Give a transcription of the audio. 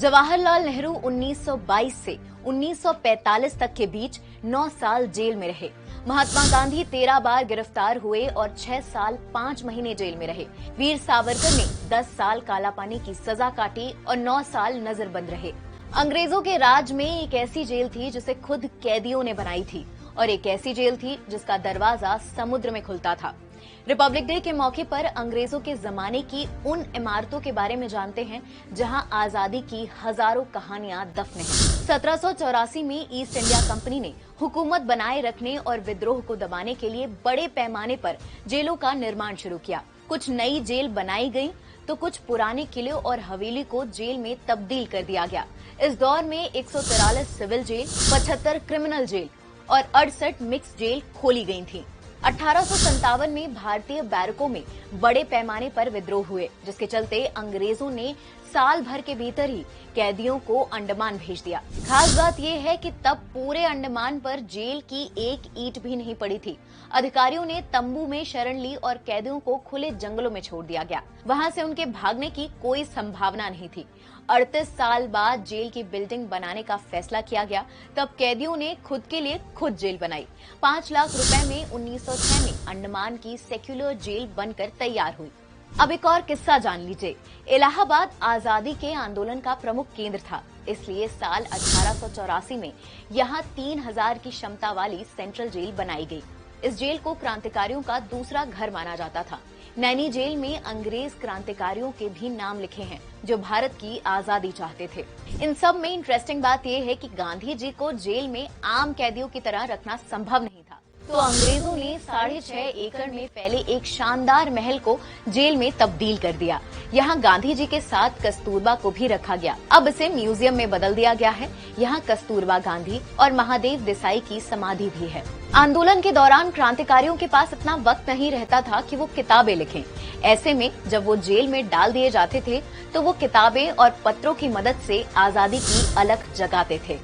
जवाहरलाल नेहरू 1922 से 1945 तक के बीच 9 साल जेल में रहे। महात्मा गांधी 13 बार गिरफ्तार हुए और 6 साल 5 महीने जेल में रहे। वीर सावरकर ने 10 साल कालापानी की सजा काटी और 9 साल नजरबंद रहे। अंग्रेजों के राज में एक ऐसी जेल थी जिसे खुद कैदियों ने बनाई थी और एक ऐसी जेल थी जिसका दरवाजा समुद्र में खुलता था। रिपब्लिक डे के मौके पर अंग्रेजों के जमाने की उन इमारतों के बारे में जानते हैं जहां आजादी की हजारों कहानियां दफन हैं। 1784 में ईस्ट इंडिया कंपनी ने हुकूमत बनाए रखने और विद्रोह को दबाने के लिए बड़े पैमाने पर जेलों का निर्माण शुरू किया। कुछ नई जेल बनाई गई तो कुछ पुराने किले और हवेली को जेल में तब्दील कर दिया गया। इस दौर में 143 सिविल जेल, 75 क्रिमिनल जेल और 68 मिक्स जेल खोली गई थी। 1857 में भारतीय बैरकों में बड़े पैमाने पर विद्रोह हुए, जिसके चलते अंग्रेजों ने साल भर के भीतर ही कैदियों को अंडमान भेज दिया। खास बात यह है कि तब पूरे अंडमान पर जेल की एक ईंट भी नहीं पड़ी थी। अधिकारियों ने तंबू में शरण ली और कैदियों को खुले जंगलों में छोड़ दिया गया। वहां से उनके भागने की कोई संभावना नहीं थी। 38 साल बाद जेल की बिल्डिंग बनाने का फैसला किया गया। तब कैदियों ने खुद के लिए खुद जेल बनाई। 5 लाख रुपए में 1906 में अंडमान की सेक्युलर जेल बनकर तैयार हुई। अब एक और किस्सा जान लीजिए। इलाहाबाद आजादी के आंदोलन का प्रमुख केंद्र था, इसलिए साल 1884 में यहाँ 3000 की क्षमता वाली सेंट्रल जेल बनाई गई। इस जेल को क्रांतिकारियों का दूसरा घर माना जाता था। नैनी जेल में अंग्रेज क्रांतिकारियों के भी नाम लिखे हैं जो भारत की आजादी चाहते थे। इन सब में इंटरेस्टिंग बात यह है कि गांधी जी को जेल में आम कैदियों की तरह रखना संभव नहीं था, तो अंग्रेजों ने 6.5 एकड़ में फैले एक शानदार महल को जेल में तब्दील कर दिया। यहाँ गांधी जी के साथ कस्तूरबा को भी रखा गया। अब इसे म्यूजियम में बदल दिया गया है। यहाँ कस्तूरबा गांधी और महादेव देसाई की समाधि भी है। आंदोलन के दौरान क्रांतिकारियों के पास इतना वक्त नहीं रहता था कि वो किताबें लिखें। ऐसे में जब वो जेल में डाल दिए जाते थे तो वो किताबें और पत्रों की मदद से आजादी की अलख जगाते थे।